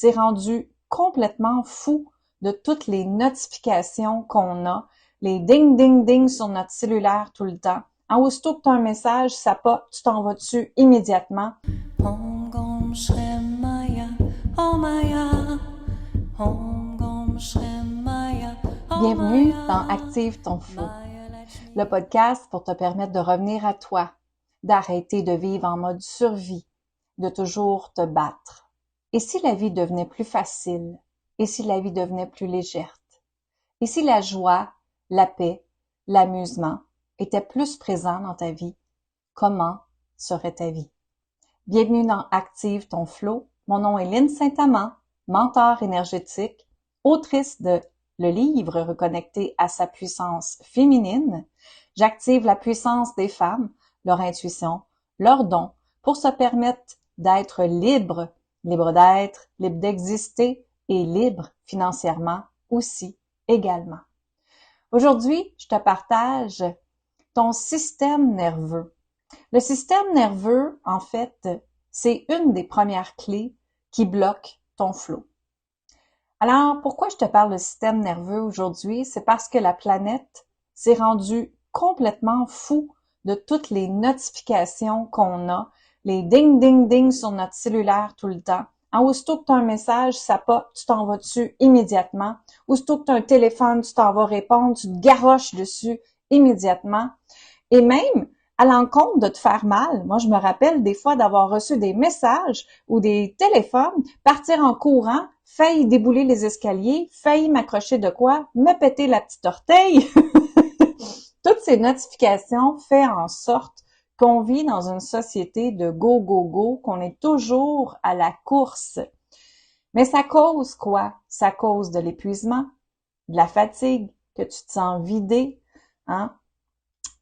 s'est rendu complètement fou de toutes les notifications qu'on a, les ding, ding, ding sur notre cellulaire tout le temps. Aussitôt que tu as un message, ça pop, tu t'en vas dessus immédiatement. Bienvenue dans Active ton flow, le podcast pour te permettre de revenir à toi, d'arrêter de vivre en mode survie, de toujours te battre. Et si la vie devenait plus facile? Et si la vie devenait plus légère? Et si la joie, la paix, l'amusement étaient plus présents dans ta vie? Comment serait ta vie? Bienvenue dans Active ton flow. Mon nom est Lynne Saint-Amand, mentor énergétique, autrice de le livre Reconnecter à sa puissance féminine. J'active la puissance des femmes, leur intuition, leurs dons pour se permettre d'être libres, libres d'être, libres d'exister et libres financièrement aussi également. Aujourd'hui, je te partage ton système nerveux. Le système nerveux, en fait, c'est une des premières clés qui bloque ton flow. Alors, pourquoi je te parle de système nerveux aujourd'hui? C'est parce que la planète s'est rendue complètement fou de toutes les notifications qu'on a, les ding, ding, ding sur notre cellulaire tout le temps. Aussitôt que tu as un message, ça pop, tu t'en vas dessus immédiatement. Aussitôt que tu as un téléphone, tu t'en vas répondre, tu te garoches dessus immédiatement. Et même, à l'encontre de te faire mal. Moi, je me rappelle des fois d'avoir reçu des messages ou des téléphones, partir en courant, failli débouler les escaliers, failli m'accrocher de quoi, me péter la petite orteil. Toutes ces notifications font en sorte qu'on vit dans une société de go, go, go, qu'on est toujours à la course. Mais ça cause quoi? Ça cause de l'épuisement, de la fatigue, que tu te sens vidé, hein?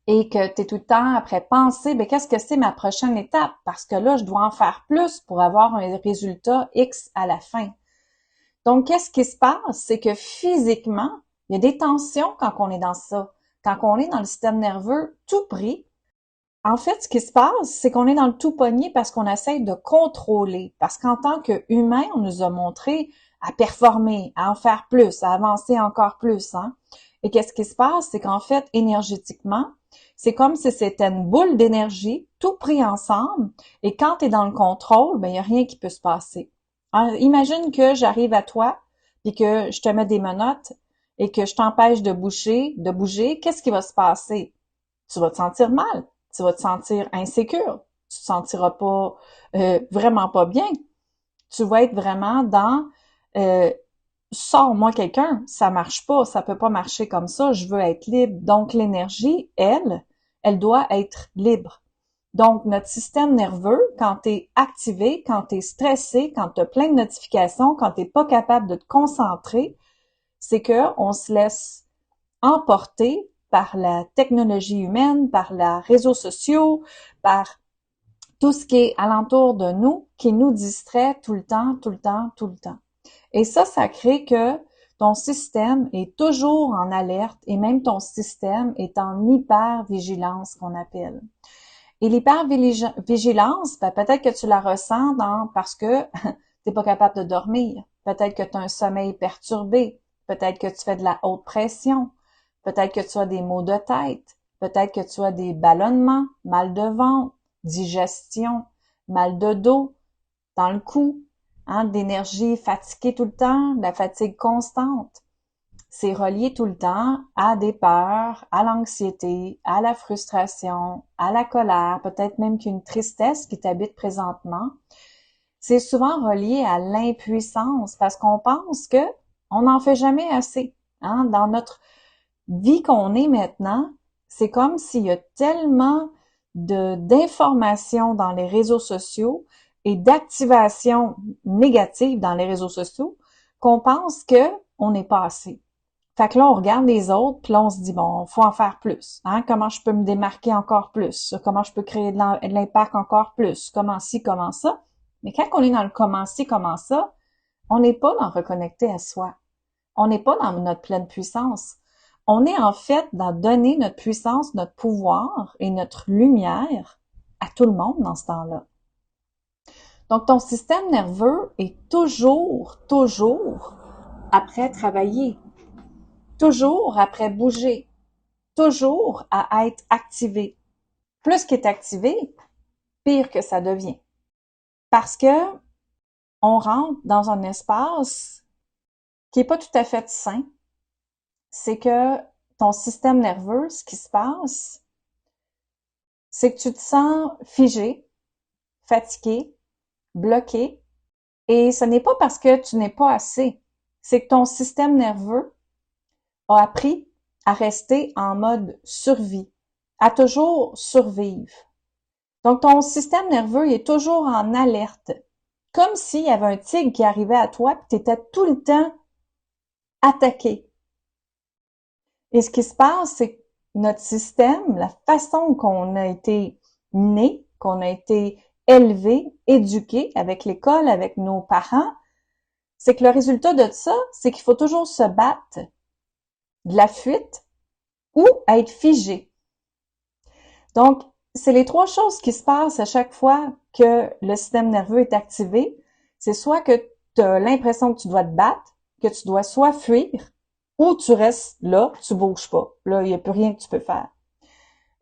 Et que tu es tout le temps après penser, qu'est-ce que c'est ma prochaine étape? Parce que là, je dois en faire plus pour avoir un résultat X à la fin. Donc, qu'est-ce qui se passe? C'est que physiquement, il y a des tensions quand on est dans ça. Quand on est dans le système nerveux tout pris, en fait, ce qui se passe, c'est qu'on est dans le tout pogné parce qu'on essaie de contrôler. Parce qu'en tant qu'humain, on nous a montré à performer, à en faire plus, à avancer encore plus, hein? Et qu'est-ce qui se passe? C'est qu'en fait, énergétiquement, c'est comme si c'était une boule d'énergie, tout pris ensemble, et quand tu es dans le contrôle, il n'y a rien qui peut se passer. Alors, imagine que j'arrive à toi, puis que je te mets des menottes, et que je t'empêche de bouger, qu'est-ce qui va se passer? Tu vas te sentir mal, tu vas te sentir insécure, tu te sentiras pas, vraiment pas bien. Tu vas être vraiment dans sors-moi quelqu'un, ça marche pas, ça peut pas marcher comme ça, je veux être libre. Donc l'énergie, elle doit être libre. Donc notre système nerveux, quand tu es activé, quand tu es stressé, quand tu as plein de notifications, quand tu n'es pas capable de te concentrer, c'est que on se laisse emporter par la technologie humaine, par les réseaux sociaux, par tout ce qui est alentour de nous, qui nous distrait tout le temps, tout le temps, tout le temps. Et ça crée que ton système est toujours en alerte et même ton système est en hypervigilance qu'on appelle. Et l'hypervigilance, peut-être que tu la ressens parce que tu n'es pas capable de dormir. Peut-être que tu as un sommeil perturbé. Peut-être que tu fais de la haute pression. Peut-être que tu as des maux de tête. Peut-être que tu as des ballonnements, mal de ventre, digestion, mal de dos, dans le cou. D'énergie fatiguée tout le temps, de la fatigue constante. C'est relié tout le temps à des peurs, à l'anxiété, à la frustration, à la colère, peut-être même qu'une tristesse qui t'habite présentement. C'est souvent relié à l'impuissance parce qu'on pense que on n'en fait jamais assez. Dans notre vie qu'on est maintenant, c'est comme s'il y a tellement d'informations dans les réseaux sociaux et d'activation négative dans les réseaux sociaux qu'on pense que on n'est pas assez. Fait que là, on regarde les autres, puis là, on se dit, bon, faut en faire plus. Comment je peux me démarquer encore plus? Comment je peux créer de l'impact encore plus? Comment ci, comment ça? Mais quand on est dans le comment ci, comment ça, on n'est pas dans reconnecter à soi. On n'est pas dans notre pleine puissance. On est en fait dans donner notre puissance, notre pouvoir et notre lumière à tout le monde dans ce temps-là. Donc, ton système nerveux est toujours après travailler, toujours après bouger, toujours à être activé. Plus qu'il est activé, pire que ça devient. Parce que on rentre dans un espace qui est pas tout à fait sain. C'est que ton système nerveux, ce qui se passe, c'est que tu te sens figé, fatigué, bloqué, et ce n'est pas parce que tu n'es pas assez. C'est que ton système nerveux a appris à rester en mode survie, à toujours survivre. Donc, ton système nerveux il est toujours en alerte, comme s'il y avait un tigre qui arrivait à toi et tu étais tout le temps attaqué. Et ce qui se passe, c'est que notre système, la façon qu'on a été né, qu'on a été élevé, éduqué avec l'école, avec nos parents, c'est que le résultat de ça, c'est qu'il faut toujours se battre de la fuite ou être figé. Donc, c'est les trois choses qui se passent à chaque fois que le système nerveux est activé. C'est soit que tu as l'impression que tu dois te battre, que tu dois soit fuir, ou tu restes là, tu bouges pas. Là, il n'y a plus rien que tu peux faire.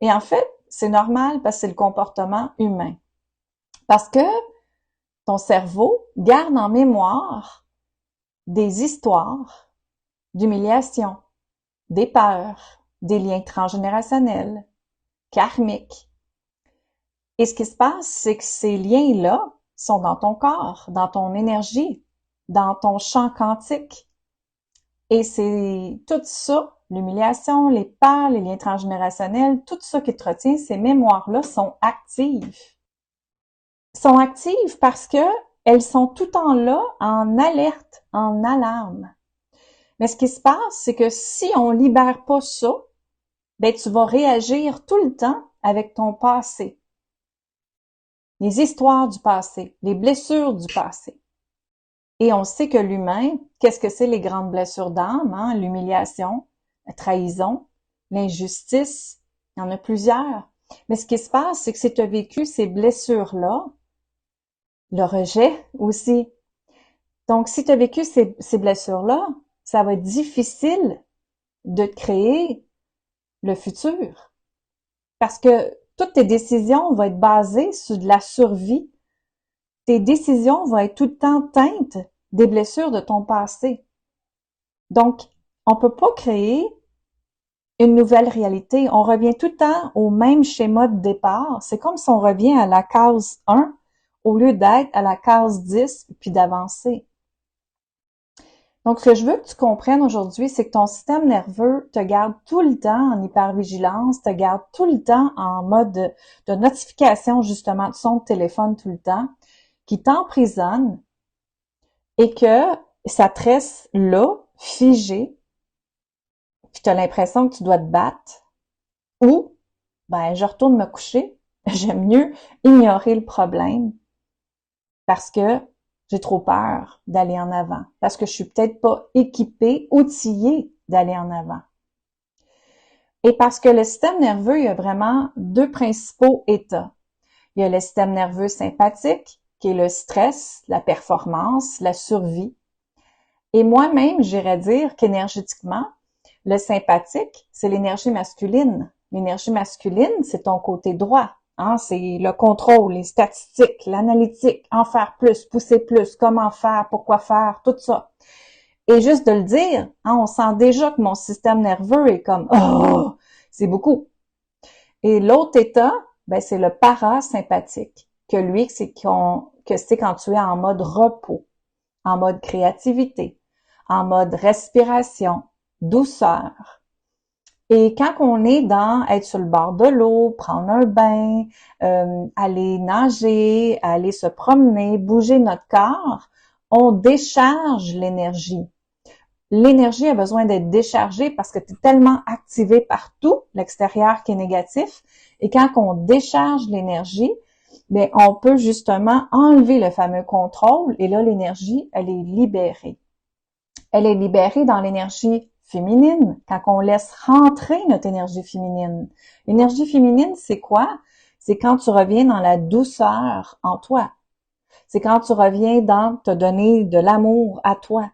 Et en fait, c'est normal parce que c'est le comportement humain. Parce que ton cerveau garde en mémoire des histoires d'humiliation, des peurs, des liens transgénérationnels, karmiques. Et ce qui se passe, c'est que ces liens-là sont dans ton corps, dans ton énergie, dans ton champ quantique. Et c'est tout ça, l'humiliation, les peurs, les liens transgénérationnels, tout ça qui te retient, ces mémoires-là sont actives. Sont actives parce que elles sont tout le temps là, en alerte, en alarme. Mais ce qui se passe, c'est que si on libère pas ça, ben tu vas réagir tout le temps avec ton passé. Les histoires du passé, les blessures du passé. Et on sait que l'humain, qu'est-ce que c'est les grandes blessures d'âme, hein? L'humiliation, la trahison, l'injustice, il y en a plusieurs. Mais ce qui se passe, c'est que si tu as vécu ces blessures-là, le rejet aussi. Donc, si tu as vécu ces blessures-là, ça va être difficile de créer le futur. Parce que toutes tes décisions vont être basées sur de la survie. Tes décisions vont être tout le temps teintes des blessures de ton passé. Donc, on peut pas créer une nouvelle réalité. On revient tout le temps au même schéma de départ. C'est comme si on revient à la case 1 au lieu d'être à la case 10 puis d'avancer. Donc, ce que je veux que tu comprennes aujourd'hui, c'est que ton système nerveux te garde tout le temps en hypervigilance, te garde tout le temps en mode de notification, justement, de son téléphone tout le temps, qui t'emprisonne et que ça te reste là, figé, puis tu as l'impression que tu dois te battre, ou, ben, je retourne me coucher, j'aime mieux ignorer le problème parce que j'ai trop peur d'aller en avant, parce que je suis peut-être pas équipée, outillée d'aller en avant. Et parce que le système nerveux, il y a vraiment deux principaux états. Il y a le système nerveux sympathique, qui est le stress, la performance, la survie. Et moi-même, j'irais dire qu'énergétiquement, le sympathique, c'est l'énergie masculine. L'énergie masculine, c'est ton côté droit. Hein, c'est le contrôle, les statistiques, l'analytique, en faire plus, pousser plus, comment faire, pourquoi faire, tout ça. Et juste de le dire, hein, on sent déjà que mon système nerveux est comme « Oh! » C'est beaucoup. Et l'autre état, ben, c'est le parasympathique, que lui, c'est quand tu es en mode repos, en mode créativité, en mode respiration, douceur. Et quand on est dans être sur le bord de l'eau, prendre un bain, aller nager, aller se promener, bouger notre corps, on décharge l'énergie. L'énergie a besoin d'être déchargée parce que tu es tellement activé par tout l'extérieur qui est négatif. Et quand on décharge l'énergie, bien, on peut justement enlever le fameux contrôle et là, l'énergie, elle est libérée. Elle est libérée dans l'énergie féminine, quand on laisse rentrer notre énergie féminine. L'énergie féminine, c'est quoi? C'est quand tu reviens dans la douceur en toi. C'est quand tu reviens dans te donner de l'amour à toi.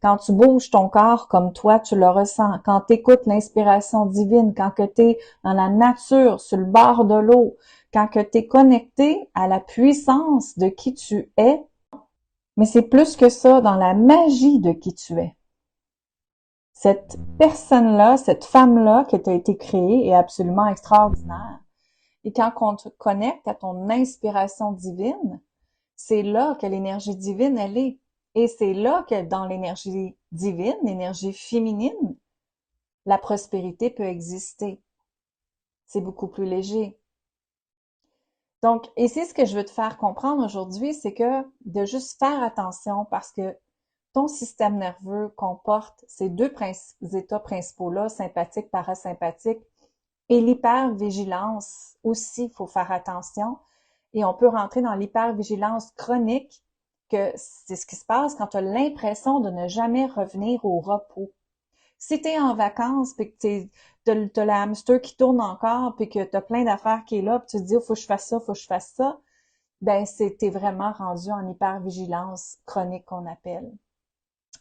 Quand tu bouges ton corps comme toi, tu le ressens. Quand tu écoutes l'inspiration divine, quand que tu es dans la nature, sur le bord de l'eau, quand que tu es connecté à la puissance de qui tu es, mais c'est plus que ça, dans la magie de qui tu es. Cette personne-là, cette femme-là qui t'a été créée est absolument extraordinaire. Et quand on te connecte à ton inspiration divine, c'est là que l'énergie divine, elle est. Et c'est là que dans l'énergie divine, l'énergie féminine, la prospérité peut exister. C'est beaucoup plus léger. Donc, ici, ce que je veux te faire comprendre aujourd'hui, c'est que de juste faire attention parce que ton système nerveux comporte ces deux états principaux-là, sympathique, parasympathique, et l'hypervigilance aussi, il faut faire attention. Et on peut rentrer dans l'hypervigilance chronique, que c'est ce qui se passe quand tu as l'impression de ne jamais revenir au repos. Si tu es en vacances, puis que t'as le hamster qui tourne encore, puis que tu as plein d'affaires qui est là, puis tu te dis, oh, faut que je fasse ça, faut que je fasse ça, ben t'es vraiment rendu en hypervigilance chronique qu'on appelle.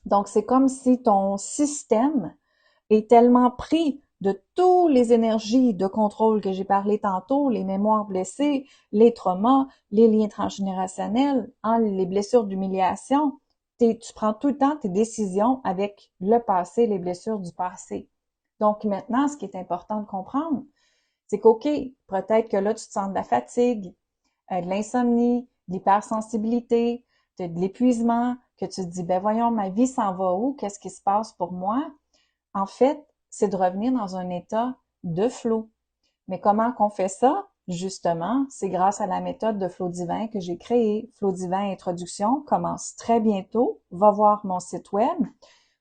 Donc, c'est comme si ton système est tellement pris de toutes les énergies de contrôle que j'ai parlé tantôt, les mémoires blessées, les traumas, les liens transgénérationnels, les blessures d'humiliation. Tu prends tout le temps tes décisions avec le passé, les blessures du passé. Donc maintenant, ce qui est important de comprendre, c'est qu'OK, peut-être que là, tu te sens de la fatigue, de l'insomnie, de l'hypersensibilité, de l'épuisement, que tu te dis, ben voyons, ma vie s'en va où? Qu'est-ce qui se passe pour moi? En fait, c'est de revenir dans un état de flow. Mais comment qu'on fait ça? Justement, c'est grâce à la méthode de Flow Divin que j'ai créée. Flow Divin Introduction commence très bientôt. Va voir mon site web.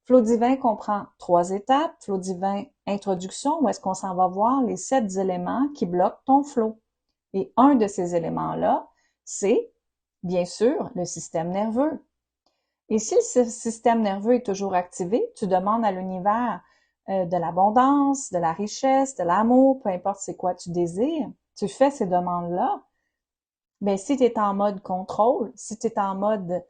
Flow Divin comprend 3 étapes. Flow Divin Introduction, où est-ce qu'on s'en va voir les 7 éléments qui bloquent ton flow. Et un de ces éléments-là, c'est, bien sûr, le système nerveux. Et si le système nerveux est toujours activé, tu demandes à l'univers de l'abondance, de la richesse, de l'amour, peu importe c'est quoi tu désires, tu fais ces demandes-là, ben si tu es en mode contrôle, si tu es en mode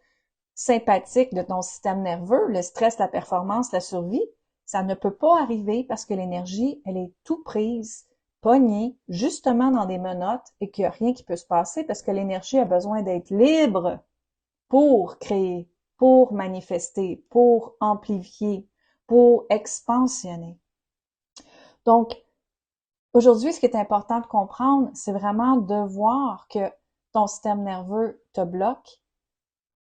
sympathique de ton système nerveux, le stress, la performance, la survie, ça ne peut pas arriver parce que l'énergie, elle est tout prise, pognée, justement dans des menottes et qu'il n'y a rien qui peut se passer parce que l'énergie a besoin d'être libre pour créer, pour manifester, pour amplifier, pour expansionner. Donc, aujourd'hui, ce qui est important de comprendre, c'est vraiment de voir que ton système nerveux te bloque,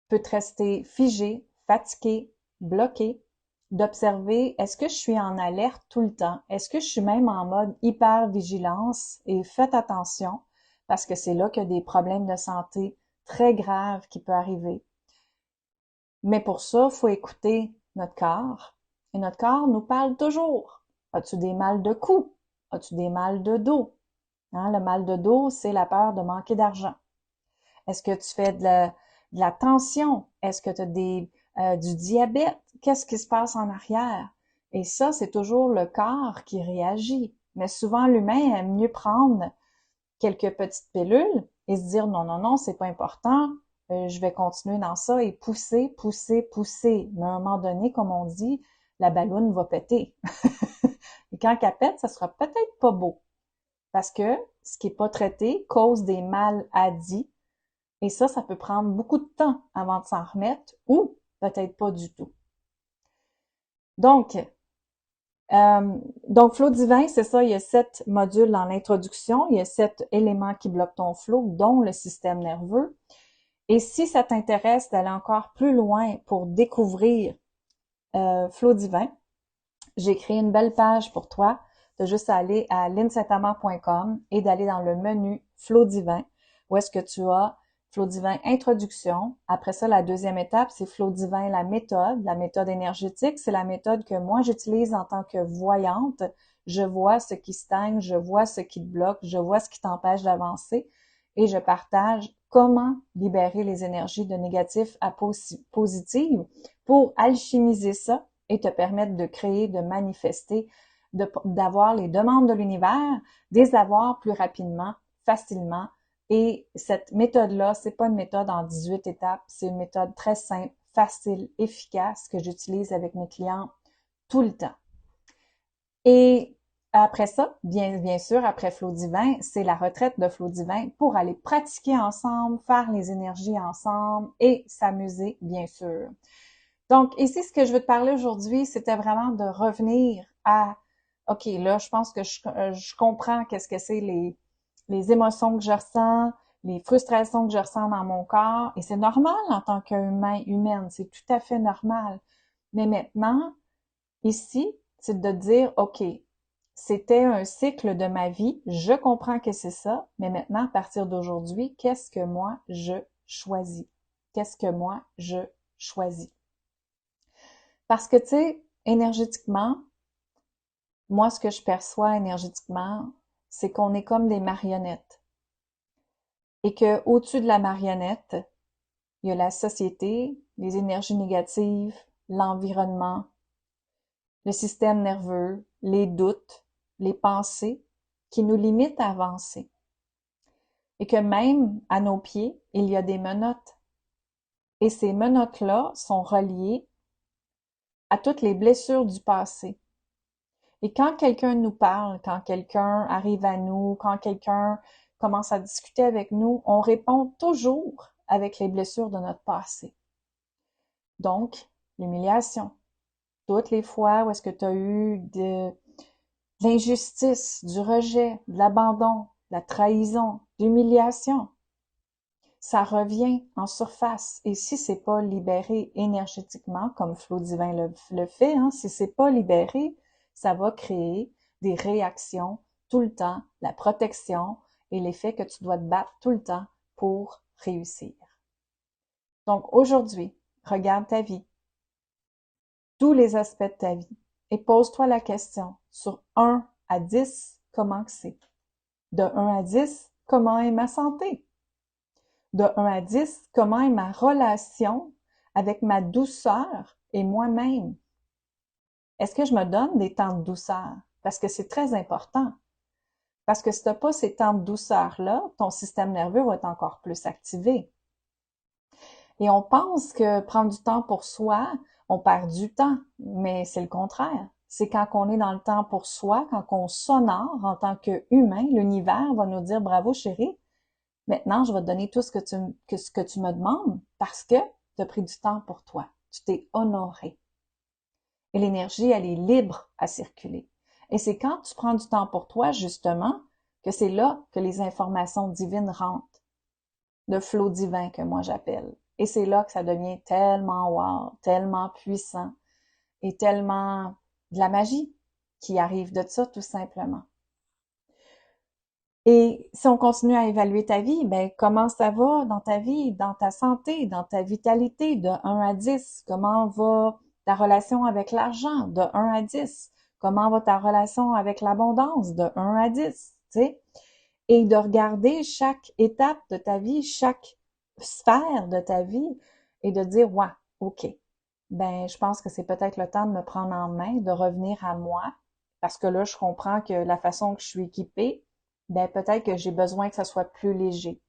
peut te rester figé, fatigué, bloqué, d'observer est-ce que je suis en alerte tout le temps, est-ce que je suis même en mode hyper-vigilance et faites attention parce que c'est là qu'il y a des problèmes de santé très graves qui peuvent arriver. Mais pour ça, il faut écouter notre corps. Et notre corps nous parle toujours. As-tu des mal de cou? As-tu des mal de dos? Hein, le mal de dos, c'est la peur de manquer d'argent. Est-ce que tu fais de la tension? Est-ce que tu as du diabète? Qu'est-ce qui se passe en arrière? Et ça, c'est toujours le corps qui réagit. Mais souvent, l'humain aime mieux prendre quelques petites pilules et se dire non, non, non, c'est pas important, je vais continuer dans ça et pousser, pousser, pousser. Mais à un moment donné, comme on dit, la balloune va péter. Et quand elle pète, ça sera peut-être pas beau. Parce que ce qui est pas traité cause des maladies. Et ça peut prendre beaucoup de temps avant de s'en remettre ou peut-être pas du tout. Donc, Flow Divin, c'est ça, il y a 7 modules dans l'introduction, il y a 7 éléments qui bloquent ton flow, dont le système nerveux. Et si ça t'intéresse d'aller encore plus loin pour découvrir Flow Divin, j'ai créé une belle page pour toi. Tu as juste à aller à linsaintamant.com et d'aller dans le menu Flow Divin, où est-ce que tu as Flow Divin Introduction. Après ça, la deuxième étape, c'est Flow Divin, la méthode énergétique. C'est la méthode que moi, j'utilise en tant que voyante. Je vois ce qui stagne, je vois ce qui te bloque, je vois ce qui t'empêche d'avancer et je partage comment libérer les énergies de négatif à positive pour alchimiser ça et te permettre de créer, de manifester, d'avoir les demandes de l'univers, des avoir plus rapidement, facilement, Et cette méthode-là, c'est pas une méthode en 18 étapes, c'est une méthode très simple, facile, efficace que j'utilise avec mes clients tout le temps. Et après ça, bien sûr, après Flow Divin, c'est la retraite de Flow Divin pour aller pratiquer ensemble, faire les énergies ensemble et s'amuser, bien sûr. Donc, ici, ce que je veux te parler aujourd'hui, c'était vraiment de revenir à, OK, là, je pense que je comprends qu'est-ce que c'est les émotions que je ressens, les frustrations que je ressens dans mon corps, et c'est normal en tant qu'humain, humaine, c'est tout à fait normal. Mais maintenant, ici, c'est de dire, OK, c'était un cycle de ma vie, je comprends que c'est ça, mais maintenant, à partir d'aujourd'hui, qu'est-ce que moi, je choisis? Qu'est-ce que moi, je choisis? Parce que, tu sais, énergétiquement, moi, ce que je perçois énergétiquement, c'est qu'on est comme des marionnettes. Et que au-dessus de la marionnette, il y a la société, les énergies négatives, l'environnement, le système nerveux, les doutes, les pensées qui nous limitent à avancer. Et que même à nos pieds, il y a des menottes. Et ces menottes-là sont reliées à toutes les blessures du passé. Et quand quelqu'un nous parle, quand quelqu'un arrive à nous, quand quelqu'un commence à discuter avec nous, on répond toujours avec les blessures de notre passé. Donc, l'humiliation. Toutes les fois où est-ce que tu as eu de l'injustice, du rejet, de l'abandon, de la trahison, de l'humiliation, ça revient en surface. Et si c'est pas libéré énergétiquement, comme Flow Divin le fait, si c'est pas libéré, ça va créer des réactions tout le temps, la protection et l'effet que tu dois te battre tout le temps pour réussir. Donc aujourd'hui, regarde ta vie, tous les aspects de ta vie, et pose-toi la question, sur 1 à 10, comment que c'est? De 1 à 10, comment est ma santé? De 1 à 10, comment est ma relation avec ma douceur et moi-même? Est-ce que je me donne des temps de douceur? Parce que c'est très important. Parce que si tu n'as pas ces temps de douceur-là, ton système nerveux va être encore plus activé. Et on pense que prendre du temps pour soi, on perd du temps, mais c'est le contraire. C'est quand on est dans le temps pour soi, quand on s'honore en tant qu'humain, l'univers va nous dire bravo chérie, maintenant je vais te donner tout ce que tu me demandes parce que tu as pris du temps pour toi. Tu t'es honoré. Et l'énergie, elle est libre à circuler. Et c'est quand tu prends du temps pour toi, justement, que c'est là que les informations divines rentrent. Le flot divin que moi j'appelle. Et c'est là que ça devient tellement wow, tellement puissant et tellement de la magie qui arrive de ça tout simplement. Et si on continue à évaluer ta vie, ben comment ça va dans ta vie, dans ta santé, dans ta vitalité de 1 à 10? Comment va ta relation avec l'argent de 1 à 10? Comment va ta relation avec l'abondance de 1 à 10? Tu sais? Et de regarder chaque étape de ta vie, chaque sphère de ta vie et de dire, ouais, OK, ben je pense que c'est peut-être le temps de me prendre en main, de revenir à moi, parce que là, je comprends que la façon que je suis équipée, ben peut-être que j'ai besoin que ça soit plus léger.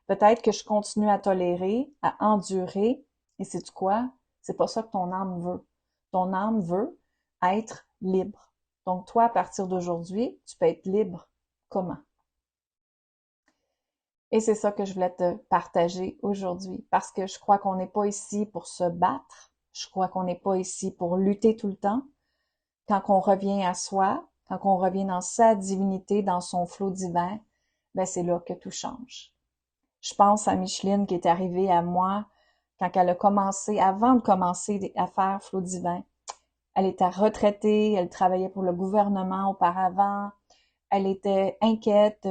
Peut-être que je continue à tolérer, à endurer, et c'est quoi? C'est pas ça que ton âme veut. Ton âme veut être libre. Donc toi, à partir d'aujourd'hui, tu peux être libre. Comment? Et c'est ça que je voulais te partager aujourd'hui, parce que je crois qu'on n'est pas ici pour se battre, je crois qu'on n'est pas ici pour lutter tout le temps. Quand on revient à soi, quand on revient dans sa divinité, dans son flot divin, ben c'est là que tout change. Je pense à Micheline qui est arrivée à moi quand elle a commencé, avant de commencer à faire flot divin. Elle était retraitée, elle travaillait pour le gouvernement auparavant, elle était inquiète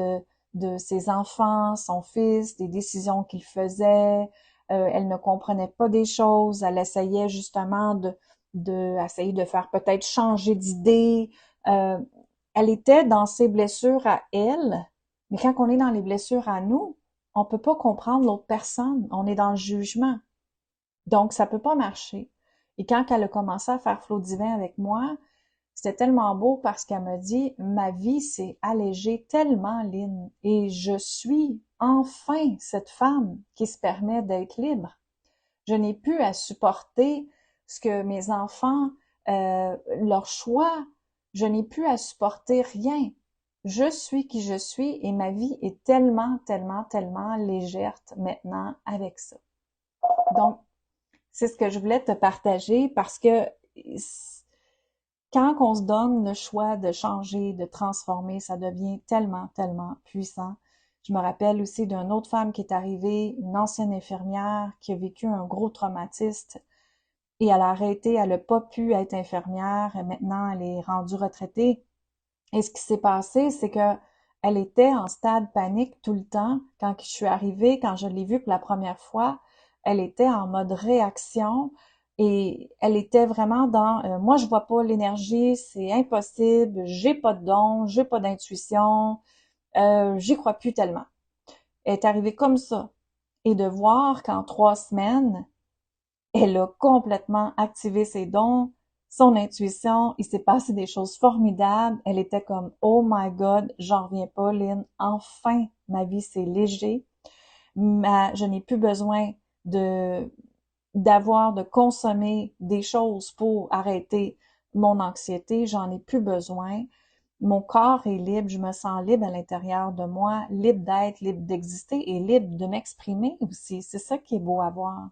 de ses enfants, son fils, des décisions qu'il faisait. Elle ne comprenait pas des choses. Elle essayait justement essayer de faire peut-être changer d'idée. Euh, Elle était dans ses blessures à elle, mais quand on est dans les blessures à nous, on peut pas comprendre l'autre personne. On est dans le jugement. Donc, ça peut pas marcher. Et quand elle a commencé à faire Flow Divin avec moi, C'était tellement beau parce qu'elle me dit, ma vie s'est allégée tellement, Lynn, et je suis enfin cette femme qui se permet d'être libre. Je n'ai plus à supporter ce que mes enfants, leur choix. Je n'ai plus à supporter rien. Je suis qui je suis et ma vie est tellement, tellement, tellement légère maintenant avec ça. Donc, c'est ce que je voulais te partager parce que quand on se donne le choix de changer, de transformer, ça devient tellement, tellement puissant. Je me rappelle aussi d'une autre femme qui est arrivée, une ancienne infirmière qui a vécu un gros traumatisme et elle a arrêté, elle n'a pas pu être infirmière et maintenant elle est rendue retraitée. Et ce qui s'est passé, c'est que elle était en stade panique tout le temps. Quand je suis arrivée, quand je l'ai vue pour la première fois, elle était en mode réaction et elle était vraiment dans moi je vois pas l'énergie, c'est impossible, j'ai pas de don, j'ai pas d'intuition, j'y crois plus tellement. Elle est arrivée comme ça. Et de voir qu'en 3 semaines, elle a complètement activé ses dons, son intuition, il s'est passé des choses formidables. Elle était comme, oh my God, j'en reviens pas, Lynn. Enfin, ma vie, c'est léger. Je n'ai plus besoin de consommer des choses pour arrêter mon anxiété. J'en ai plus besoin. Mon corps est libre, je me sens libre à l'intérieur de moi, libre d'être, libre d'exister et libre de m'exprimer aussi. C'est ça qui est beau à voir.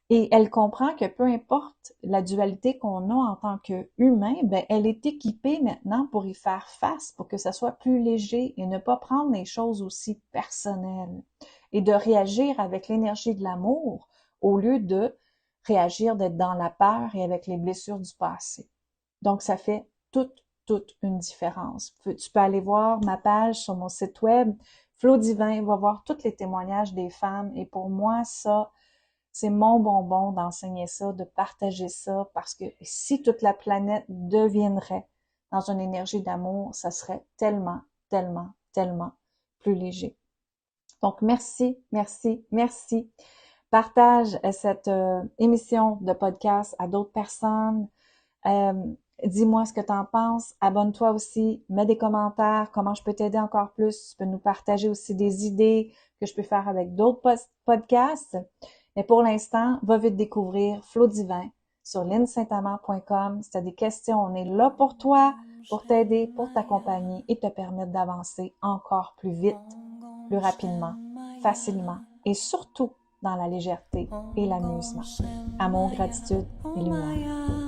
Et elle comprend que peu importe la dualité qu'on a en tant qu'humain, ben elle est équipée maintenant pour y faire face, pour que ça soit plus léger et ne pas prendre les choses aussi personnelles et de réagir avec l'énergie de l'amour au lieu de réagir d'être dans la peur et avec les blessures du passé. Donc ça fait toute une différence. Tu peux aller voir ma page sur mon site web, Flow Divin, va voir tous les témoignages des femmes et pour moi ça c'est mon bonbon d'enseigner ça, de partager ça, parce que si toute la planète deviendrait dans une énergie d'amour, ça serait tellement, tellement, tellement plus léger. Donc, merci, merci, merci. Partage cette émission de podcast à d'autres personnes. Euh, Dis-moi ce que tu en penses. Abonne-toi aussi. Mets des commentaires. Comment je peux t'aider encore plus. Tu peux nous partager aussi des idées que je peux faire avec d'autres podcasts. Mais pour l'instant, va vite découvrir Flow Divin sur linsaintamant.com. Si tu as des questions, on est là pour toi, pour t'aider, pour t'accompagner et te permettre d'avancer encore plus vite, plus rapidement, facilement et surtout dans la légèreté et l'amusement. Amour, gratitude et lumière.